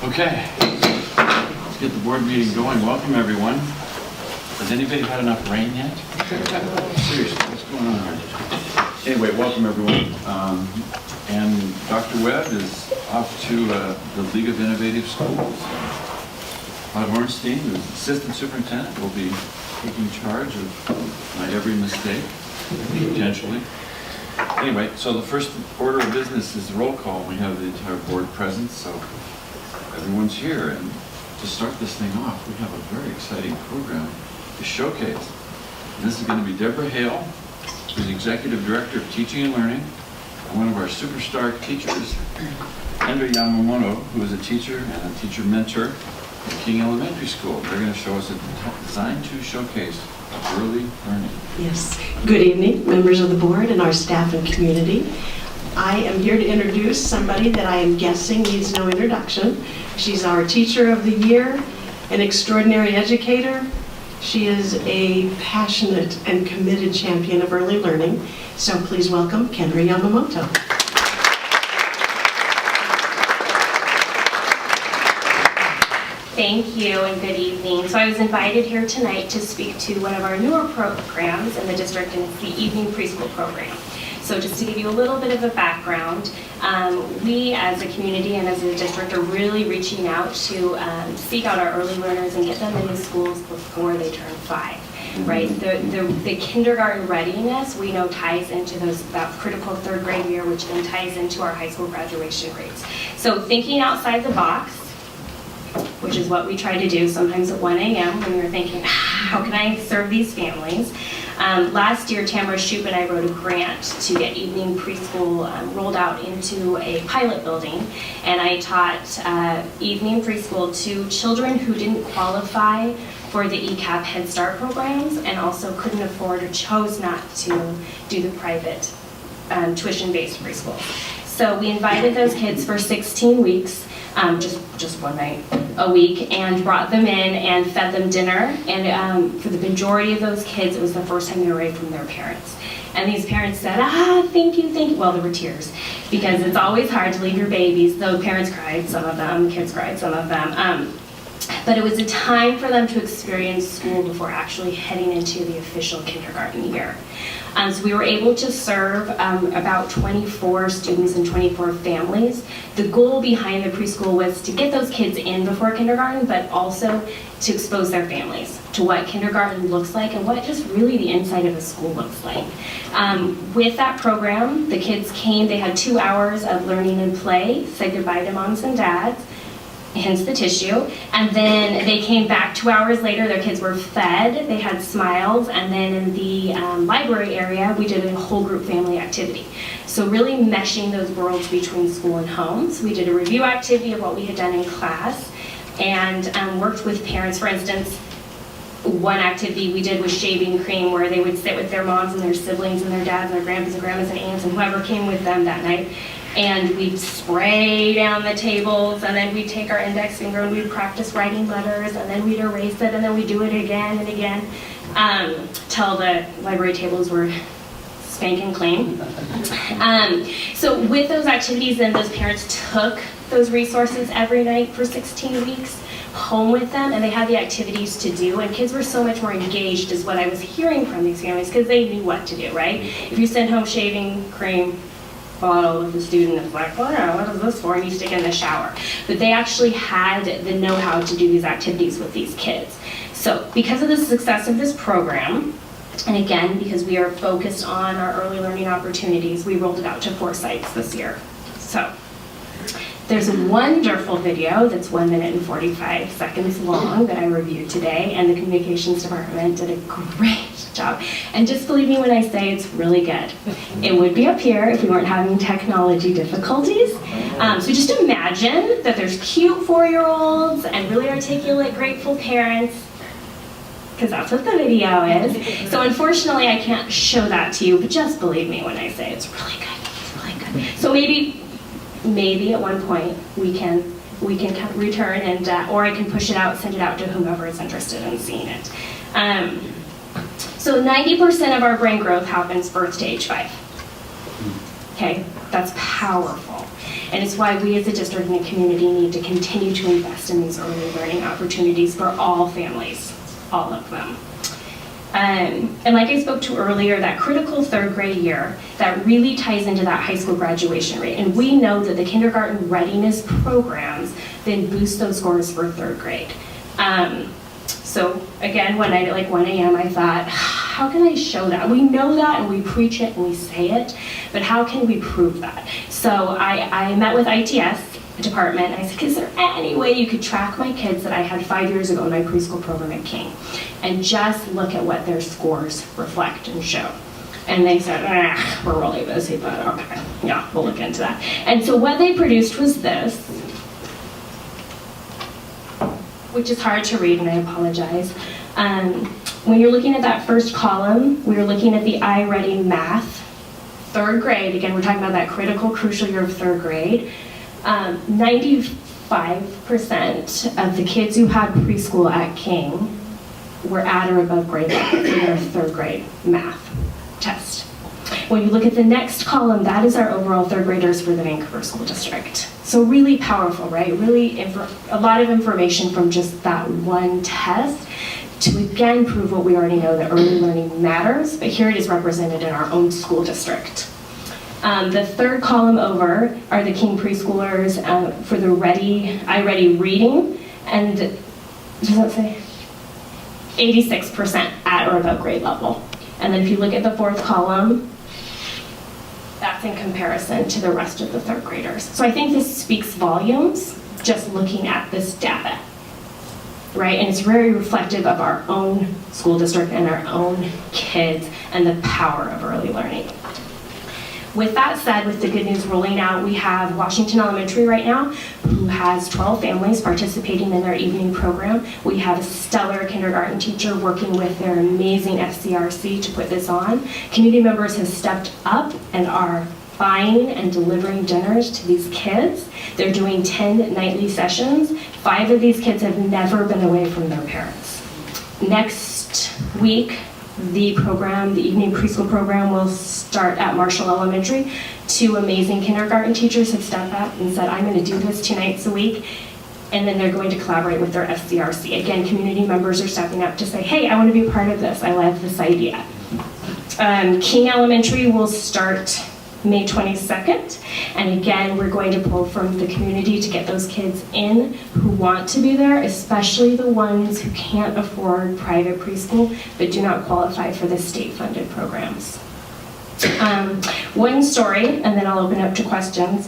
Okay, let's get the board meeting going. Welcome, everyone. Has anybody had enough rain yet? Seriously, what's going on here? Anyway, welcome, everyone. And Dr. Webb is off to the League of Innovative Schools. Todd Ornstein, who's assistant superintendent, will be taking charge of my every mistake, potentially. Anyway, so the first order of business is the roll call. We have the entire board present, so everyone's here. And to start this thing off, we have a very exciting program to showcase. And this is going to be Deborah Hale, who's the Executive Director of Teaching and Learning, and one of our superstar teachers, Kendra Yamamoto, who is a teacher and a teacher mentor at King Elementary School. They're going to show us a design to showcase early learning. Yes. Good evening, members of the board and our staff and community. I am here to introduce somebody that I am guessing needs no introduction. She's our Teacher of the Year, an extraordinary educator. She is a passionate and committed champion of early learning. So please welcome Kendra Yamamoto. Thank you and good evening. So I was invited here tonight to speak to one of our newer programs in the district, and it's the evening preschool program. So just to give you a little bit of a background, we as a community and as a district are really reaching out to seek out our early learners and get them into schools before they turn 5. Right, the kindergarten readiness we know ties into that critical third grade year, which then ties into our high school graduation rates. So thinking outside the box, which is what we try to do sometimes at 1 a.m. when you're thinking, how can I serve these families? Last year, Tamara Shoup and I wrote a grant to get evening preschool rolled out into a pilot building, and I taught evening preschool to children who didn't qualify for the ECAP Head Start programs and also couldn't afford or chose not to do the private tuition-based preschool. So we invited those kids for 16 weeks, just one night a week, and brought them in and fed them dinner. And for the majority of those kids, it was the first time they were away from their parents. And these parents said, thank you. Well, there were tears, because it's always hard to leave your babies. The parents cried, some of them, the kids cried, some of them. But it was a time for them to experience school before actually heading into the official kindergarten year. So we were able to serve about 24 students and 24 families. The goal behind the preschool was to get those kids in before kindergarten, but also to expose their families to what kindergarten looks like and what just really the inside of a school looks like. With that program, the kids came, they had 2 hours of learning and play, said goodbye to moms and dads, hence the tissue, and then they came back 2 hours later. Their kids were fed, they had smiles, and then in the library area we did a whole group family activity. So really meshing those worlds between school and home. So we did a review activity of what we had done in class and worked with parents. For instance, one activity we did was shaving cream, where they would sit with their moms and their siblings and their dads and their grandpas and grandmas and aunts and whoever came with them that night. And we'd spray down the tables, and then we'd take our index finger and we'd practice writing letters, and then we'd erase it, and then we'd do it again and again till the library tables were spanking clean. So with those activities, then those parents took those resources every night for 16 weeks home with them, and they had the activities to do, and kids were so much more engaged, is what I was hearing from these families, because they knew what to do, right? If you send home shaving cream bottle with the student, it's like, well, yeah, what is this for? And you stick it in the shower. But they actually had the know-how to do these activities with these kids. So because of the success of this program, and again, because we are focused on our early learning opportunities, we rolled it out to 4 sites this year. So there's a wonderful video that's 1 minute and 45 seconds long that I reviewed today, and the communications department did a great job. And just believe me when I say it's really good. It would be up here if we weren't having technology difficulties. So just imagine that there's cute 4-year-olds and really articulate, grateful parents, because that's what the video is. So unfortunately, I can't show that to you, but just believe me when I say it's really good. It's really good. So maybe at one point we can return and or I can push it out, send it out to whomever is interested in seeing it. So 90% of our brain growth happens birth to age 5. Okay, that's powerful. And it's why we as a district and a community need to continue to invest in these early learning opportunities for all families, all of them. And like I spoke to earlier, that critical third grade year, that really ties into that high school graduation rate. And we know that the kindergarten readiness programs then boost those scores for third grade. So again, one night at like 1 a.m., I thought, how can I show that? We know that and we preach it and we say it, but how can we prove that? So I met with ITS department. I said, is there any way you could track my kids that I had 5 years ago in my preschool program at King and just look at what their scores reflect and show? And they said, we're really busy, but okay, yeah, we'll look into that. And so what they produced was this, which is hard to read, and I apologize. When you're looking at that first column, we were looking at the iReady math, third grade. Again, we're talking about that critical, crucial year of third grade. 95% of the kids who had preschool at King were at or above grade level in their third grade math test. When you look at the next column, that is our overall third graders for the Vancouver School District. So really powerful, right? Really a lot of information from just that one test to again prove what we already know, that early learning matters, but here it is represented in our own school district. The third column over are the King preschoolers for the iReady reading, and does that say 86% at or above grade level. And then if you look at the fourth column, that's in comparison to the rest of the third graders. So I think this speaks volumes just looking at this data, right? And it's very reflective of our own school district and our own kids and the power of early learning. With that said, with the good news rolling out, we have Washington Elementary right now, who has 12 families participating in their evening program. We have a stellar kindergarten teacher working with their amazing FCRC to put this on. Community members have stepped up and are buying and delivering dinners to these kids. They're doing 10 nightly sessions. 5 of these kids have never been away from their parents. Next week, the evening preschool program will start at Marshall Elementary. 2 amazing kindergarten teachers have stepped up and said, I'm going to do this 2 nights a week. And then they're going to collaborate with their FCRC. Again, community members are stepping up to say, hey, I want to be a part of this. I love this idea. King Elementary will start May 22nd. And again, we're going to pull from the community to get those kids in who want to be there, especially the ones who can't afford private preschool but do not qualify for the state-funded programs. One story, and then I'll open up to questions.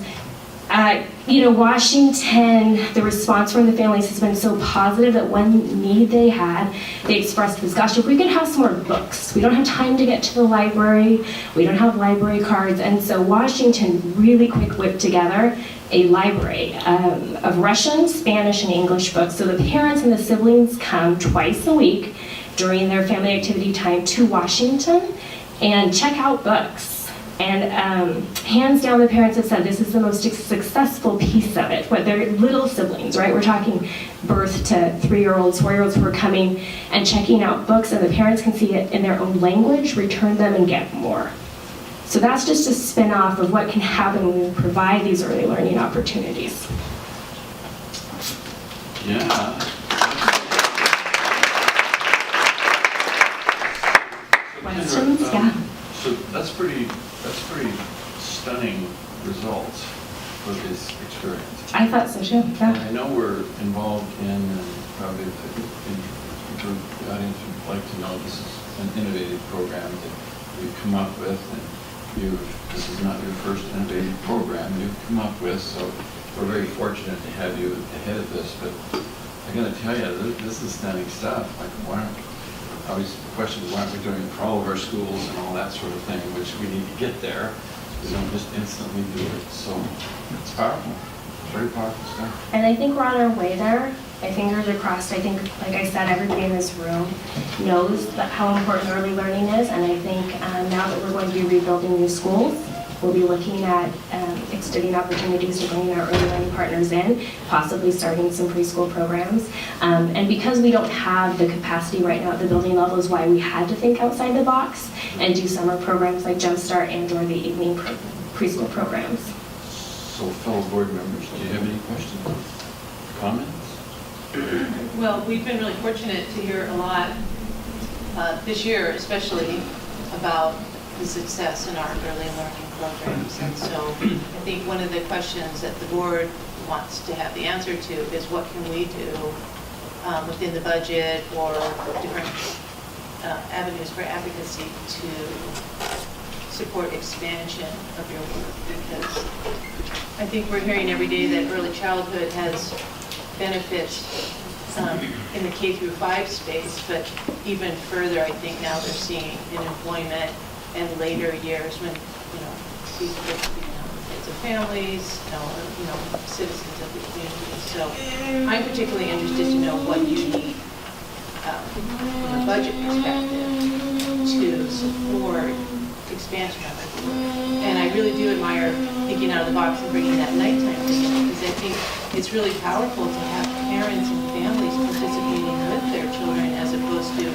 Washington, the response from the families has been so positive that one need they had, they expressed was, gosh, if we could have some more books. We don't have time to get to the library. We don't have library cards. And so Washington really quick whipped together a library of Russian, Spanish, and English books. So the parents and the siblings come twice a week during their family activity time to Washington and check out books. And hands down, the parents have said this is the most successful piece of it. But they're little siblings, right? We're talking birth to 3-year-olds, 4-year-olds who are coming and checking out books, and the parents can see it in their own language, return them, and get more. So that's just a spin-off of what can happen when we provide these early learning opportunities. Yeah. Questions? Yeah. So that's pretty stunning results for this experience. I thought so too, And yeah. I know we're involved in, probably if the audience would like to know, this is an innovative program that we've come up with, and this is not your first innovative program you've come up with, so we're very fortunate to have you ahead of this. But I gotta tell you, this is stunning stuff. Like, always the question is, why aren't we doing it for all of our schools and all that sort of thing, which we need to get there. We don't just instantly do it. So it's powerful, very powerful stuff. And I think we're on our way there. My fingers are crossed. I think, like I said, everybody in this room knows how important early learning is. And I think now that we're going to be rebuilding new schools, we'll be looking at extending opportunities to bringing our early learning partners in, possibly starting some preschool programs. And because we don't have the capacity right now at the building level is why we had to think outside the box and do summer programs like Jumpstart and or the evening preschool programs. So fellow board members, do you have any questions, comments? Well, we've been really fortunate to hear a lot this year, especially about the success in our early learning programs. And so I think one of the questions that the board wants to have the answer to is what can we do within the budget or different avenues for advocacy to support expansion of your work, because I think we're hearing every day that early childhood has benefits in the K through 5 space, but even further, I think now they're seeing in employment and later years when, these kids become kids of families, citizens of the community. So I'm particularly interested to know what you need from a budget perspective to support expansion of it. And I really do admire thinking out of the box and bringing that nighttime thing in, because I think it's really powerful to have parents and families participating with their children as opposed to,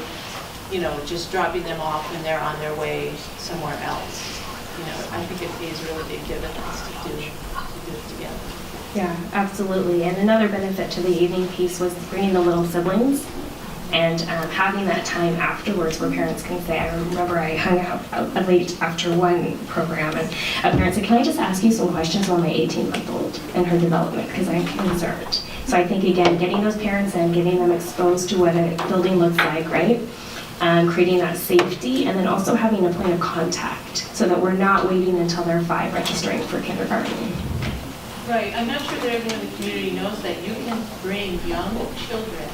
just dropping them off when they're on their way somewhere else. I think it pays really big dividends to do it together. Yeah, absolutely. And another benefit to the evening piece was bringing the little siblings and having that time afterwards where parents can say, I remember I hung out late after one program, and a parent said, can I just ask you some questions about my 18-month-old and her development, because I'm concerned. So I think, again, getting those parents in, getting them exposed to what a building looks like, right? Creating that safety, and then also having a point of contact so that we're not waiting until they're 5 registering for kindergarten. Right. I'm not sure that everyone in the community knows that you can bring young children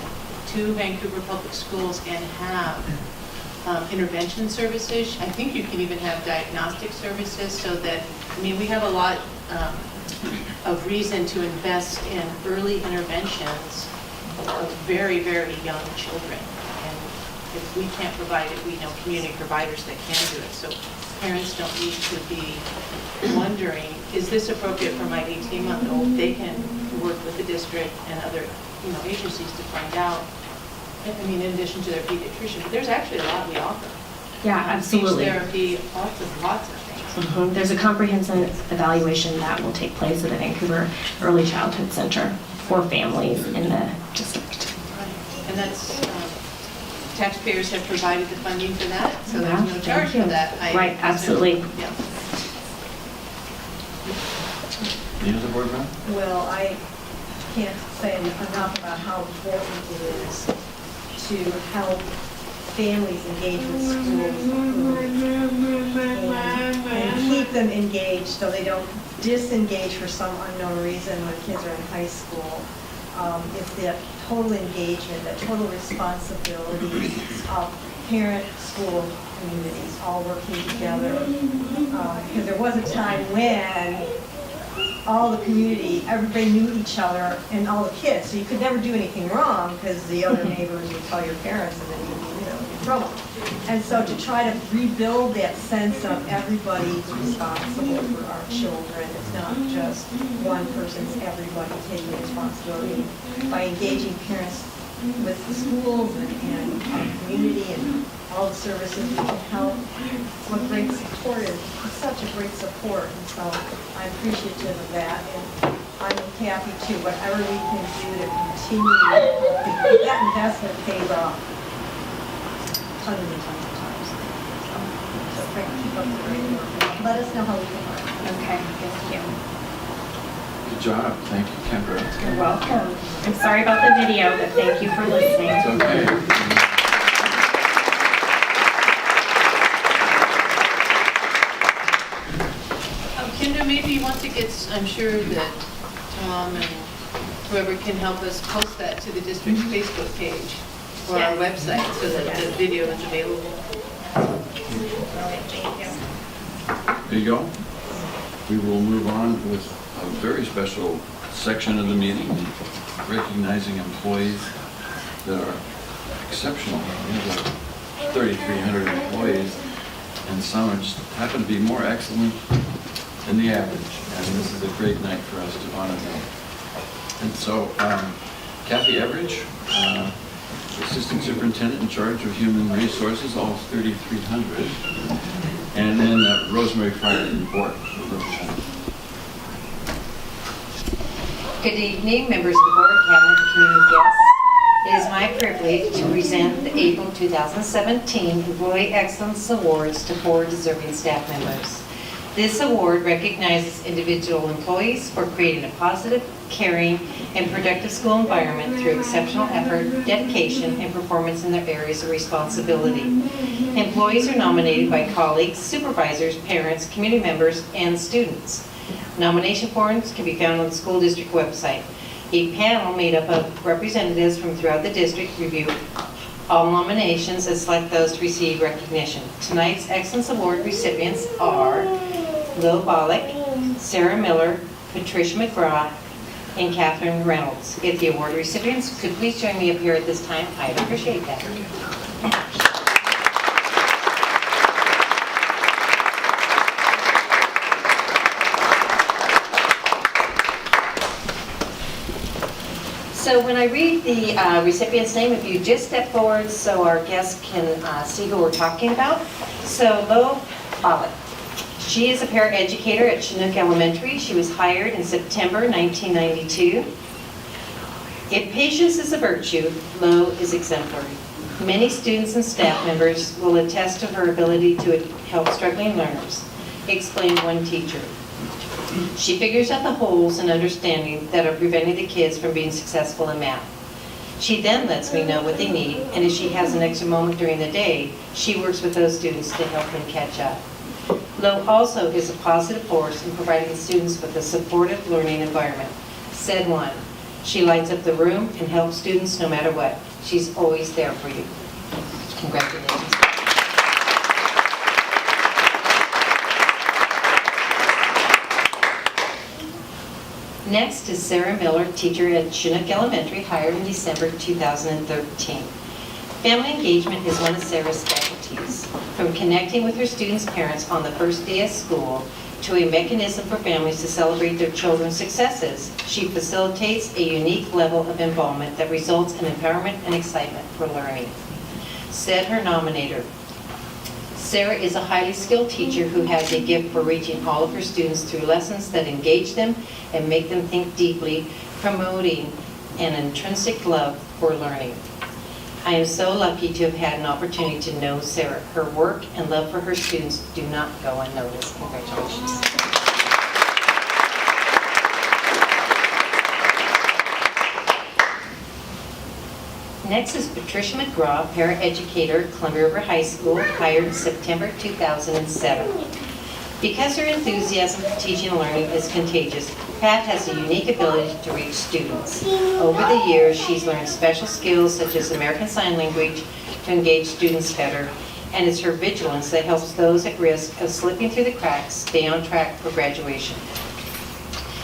to Vancouver Public Schools and have intervention services. I think you can even have diagnostic services, so that, we have a lot of reason to invest in early interventions of very, very young children. And if we can't provide it, we know community providers that can do it. So parents don't need to be wondering, is this appropriate for my 18-month-old? They can work with the district and other agencies to find out. In addition to their pediatrician, but there's actually a lot we offer. Yeah, absolutely. Speech therapy, lots of things. Mm-hmm. There's a comprehensive evaluation that will take place at the Vancouver Early Childhood Center for families in the district. Right. And that's, taxpayers have provided the funding for that, so Yeah, there's no charge for that. Right, absolutely. Yeah. Any other board member? Well, I can't say enough about how important it is to help families engage with schools and keep them engaged so they don't disengage for some unknown reason when kids are in high school. It's the total engagement, the total responsibility of parent, school, communities all working together. Because there was a time when all the community, everybody knew each other and all the kids, so you could never do anything wrong because the other neighbors would tell your parents and then you'd be, in trouble. And so to try to rebuild that sense of everybody's responsible for our children, it's not just one person, it's everybody taking responsibility by engaging parents with the schools and our community and all the services we can help. What great support is, such a great support, and so I'm appreciative of that, and I'm happy to, whatever we can do to continue, that investment pays off tons and tons of times. So thank you, keep up the great work. Let us know how we can work. Okay, thank you. Good job. Thank you, Kendra. You're welcome. I'm sorry about the video, but thank you for listening. It's okay. Kendra, maybe once it gets, I'm sure that Tom and whoever can help us post that to the district's Facebook page or our website so that the video is available. There you go. We will move on with a very special section of the meeting, recognizing employees that are exceptional. We have like 3,300 employees, and some just happen to be more excellent than the average. And this is a great night for us to honor them. And so, Kathy Everidge, Assistant Superintendent in charge of Human Resources, all 3,300. And then Rosemary Fryer, Board Representative. Good evening, members of the board, cabinet, and community guests. It is my privilege to present the April 2017 Employee Excellence Awards to 4 deserving staff members. This award recognizes individual employees for creating a positive, caring, and productive school environment through exceptional effort, dedication, and performance in their areas of responsibility. Employees are nominated by colleagues, supervisors, parents, community members, and students. Nomination forms can be found on the school district website. A panel made up of representatives from throughout the district review all nominations and select those to receive recognition. Tonight's Excellence Award recipients are Lil Bollick, Sarah Miller, Patricia McGraw, and Catherine Reynolds. If the award recipients could please join me up here at this time, I'd appreciate that. So when I read the recipient's name, if you just step forward so our guests can see who we're talking about. So Lil Bollick. She is a paraeducator at Chinook Elementary. She was hired in September 1992. If patience is a virtue, Lo is exemplary. Many students and staff members will attest to her ability to help struggling learners, explained one teacher. She figures out the holes in understanding that are preventing the kids from being successful in math. She then lets me know what they need, and if she has an extra moment during the day, she works with those students to help them catch up. Lo also is a positive force in providing students with a supportive learning environment. Said one, she lights up the room and helps students no matter what. She's always there for you. Congratulations. Next is Sarah Miller, teacher at Chinook Elementary, hired in December 2013. Family engagement is one of Sarah's specialties. From connecting with her students' parents on the first day of school to a mechanism for families to celebrate their children's successes, she facilitates a unique level of involvement that results in empowerment and excitement for learning. Said her nominator, Sarah is a highly skilled teacher who has a gift for reaching all of her students through lessons that engage them and make them think deeply, promoting an intrinsic love for learning. I am so lucky to have had an opportunity to know Sarah. Her work and love for her students do not go unnoticed. Congratulations. Next is Patricia McGraw, paraeducator at Columbia River High School, hired in September 2007. Because her enthusiasm for teaching and learning is contagious, Pat has a unique ability to reach students. Over the years, she's learned special skills such as American Sign Language to engage students better, and it's her vigilance that helps those at risk of slipping through the cracks stay on track for graduation.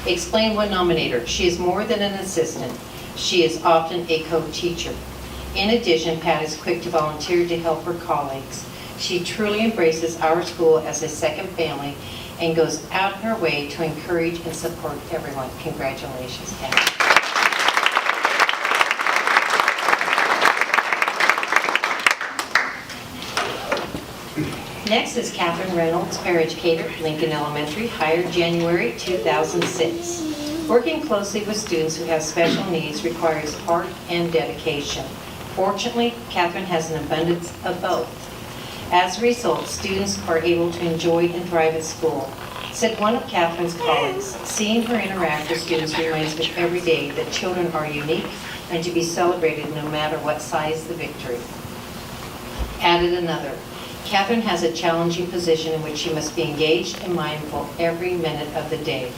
Explain one nominator. She is more than an assistant. She is often a co-teacher. In addition, Pat is quick to volunteer to help her colleagues. She truly embraces our school as a second family and goes out of her way to encourage and support everyone. Congratulations, Pat. Next is Catherine Reynolds, paraeducator at Lincoln Elementary, hired January 2006. Working closely with students who have special needs requires heart and dedication. Fortunately, Catherine has an abundance of both. As a result, students are able to enjoy and thrive at school. Said one of Catherine's colleagues, seeing her interact with students reminds me every day that children are unique and to be celebrated no matter what size the victory. Added another, Catherine has a challenging position in which she must be engaged and mindful every minute of the day.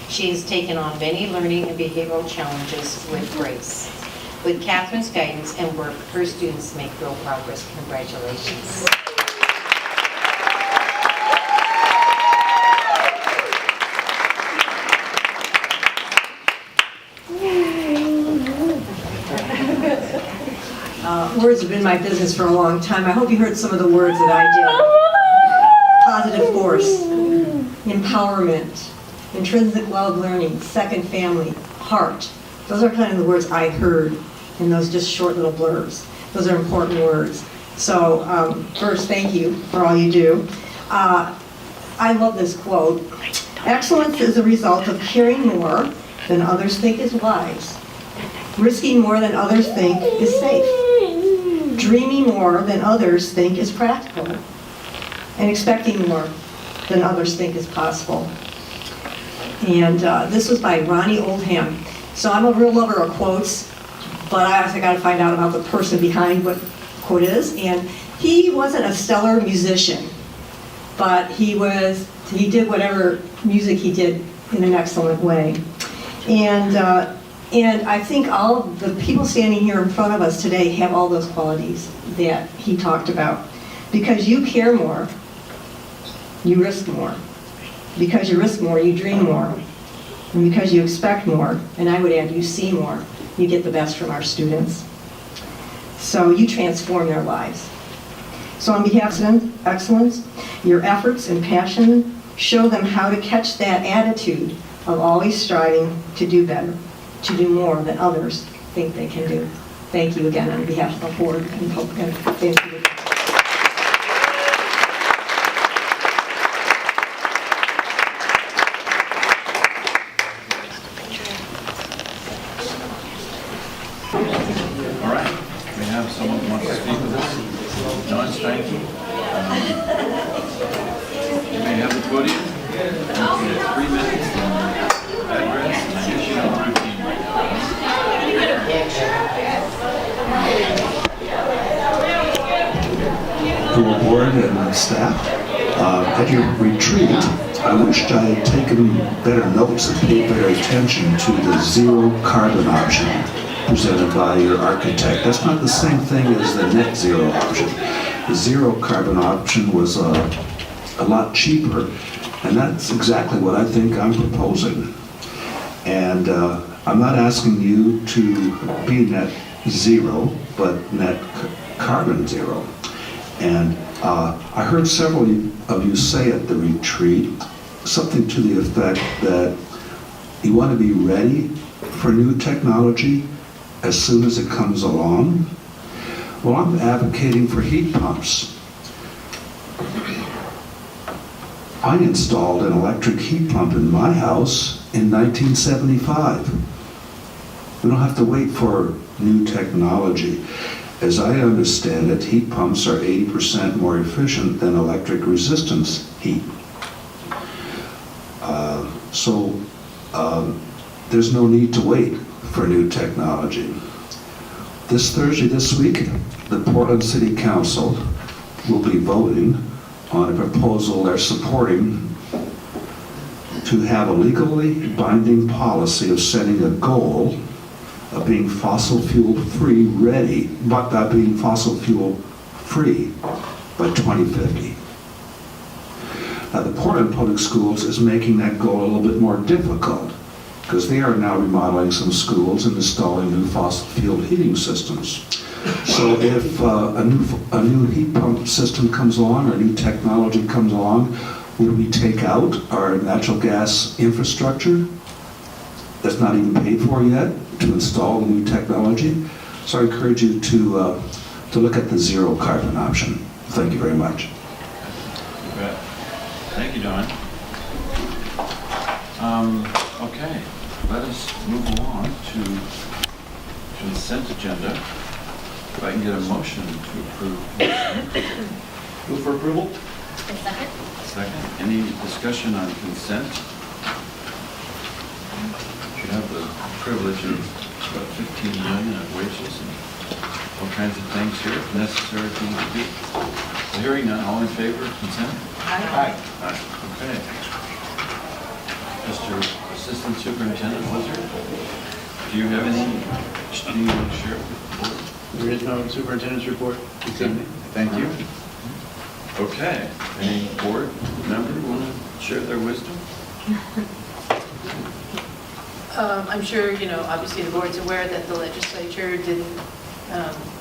She has taken on many learning and behavioral challenges with grace. With Catherine's guidance and work, her students make real progress. Congratulations. Words have been my business for a long time. I hope you heard some of the words that I did. Positive force, empowerment, intrinsic love learning, second family, heart. Those are kind of the words I heard in those just short little blurbs. Those are important words. So first, thank you for all you do. I love this quote. Excellence is a result of caring more than others think is wise. Risking more than others think is safe. Dreaming more than others think is practical. And expecting more than others think is possible. And this was by Ronnie Oldham. So I'm a real lover of quotes, but I also got to find out about the person behind what the quote is. And he wasn't a stellar musician, but he did whatever music he did in an excellent way. And I think all of the people standing here in front of us today have all those qualities that he talked about. Because you care more, you risk more. Because you risk more, you dream more. And because you expect more, and I would add, you see more, you get the best from our students. So you transform their lives. So on behalf of excellence, your efforts and passion show them how to catch that attitude of always striving to do better, to do more than others think they can do. Thank you again on behalf of the board and thank you. All right, we have someone who wants to speak with us. John Steinke. You may have the podium. You have 3 minutes. Address, and I guess you know the routine right now. To the board and staff, at your retreat, I wished I had taken better notes and paid better attention to the zero carbon option presented by your architect. That's not the same thing as the net zero option. The zero carbon option was a lot cheaper, and that's exactly what I think I'm proposing. And I'm not asking you to be net zero, but net carbon zero. And I heard several of you say at the retreat something to the effect that you want to be ready for new technology as soon as it comes along. Well, I'm advocating for heat pumps. I installed an electric heat pump in my house in 1975. We don't have to wait for new technology. As I understand it, heat pumps are 80% more efficient than electric resistance heat. So there's no need to wait for new technology. This Thursday this week, the Portland City Council will be voting on a proposal they're supporting to have a legally binding policy of setting a goal of being fossil fuel free ready, but being fossil fuel free by 2050. Now, the Portland Public Schools is making that goal a little bit more difficult because they are now remodeling some schools and installing new fossil fuel heating systems. So if a new heat pump system comes along or new technology comes along, would we take out our natural gas infrastructure that's not even paid for yet to install the new technology? So I encourage you to look at the zero carbon option. Thank you very much. You bet. Thank you, Don. Okay, let us move along to consent agenda. If I can get a motion to approve. Move for approval? Second. Second. Any discussion on consent? You have the privilege of about 15 million of wages and all kinds of things here, if necessary things to do. So hearing none, all in favor of consent? Aye. Aye. Okay. Mr. Assistant Superintendent Wizard, do you have anything you want to share with the board? There is no superintendent's report this evening. Thank you. Okay. Any board member want to share their wisdom? I'm sure, obviously the board's aware that the legislature didn't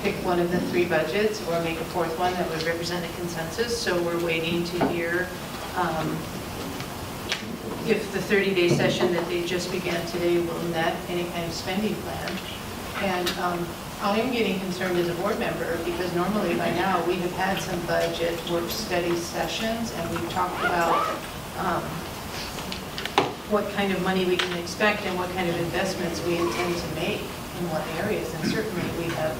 pick one of the 3 budgets or make a 4th one that would represent a consensus, so we're waiting to hear if the 30-day session that they just began today will net any kind of spending plan. And I am getting concerned as a board member because normally by now we have had some budget work study sessions and we've talked about what kind of money we can expect and what kind of investments we intend to make in what areas. And certainly we have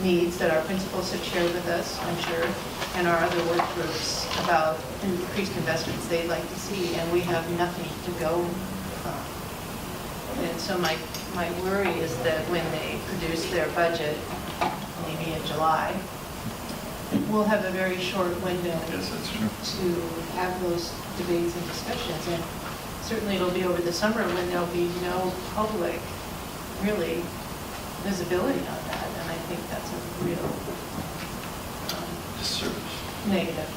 needs that our principals have shared with us, I'm sure, and our other work groups about increased investments they'd like to see, and we have nothing to go from. And so my worry is that when they produce their budget, maybe in July, we'll have a very short window Yes, that's true. to have those debates and discussions. And certainly it'll be over the summer when there'll be no public, really, visibility on that. And I think that's a real Disservice. negative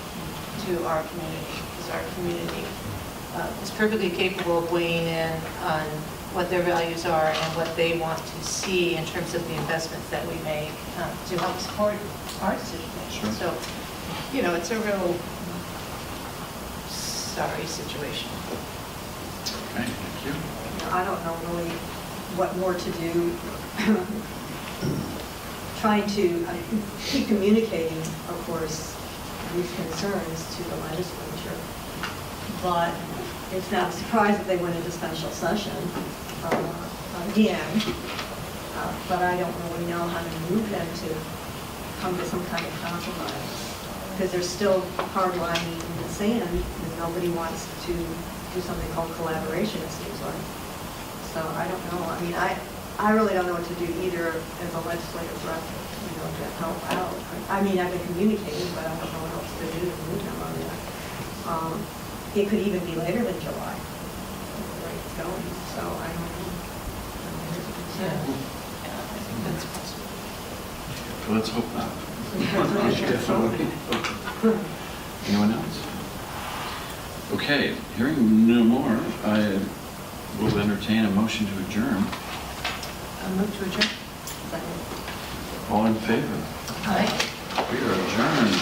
to our community, because our community is perfectly capable of weighing in on what their values are and what they want to see in terms of the investments that we make to help support our decision-making. Sure. So, you know, it's a real sorry situation. Okay, thank you. I don't know really what more to do. Trying to keep communicating, of course, these concerns to the legislature. But it's not a surprise that they went into special session again. But I don't really know how to move them to come to some kind of compromise. Because there's still hard line in the sand, and nobody wants to do something called collaboration, it seems like. So I don't know. I mean, I really don't know what to do either as a legislative rep, you know, to help out. I mean, I've been communicating, but I don't know what else to do to move them on that. It could even be later than July, where it's going, so I don't know. Yeah, I think that's possible. Well, let's hope not. Definitely. Anyone else? Okay, hearing no more, I will entertain a motion to adjourn. I'll move to adjourn. All in favor? Aye. We are adjourned.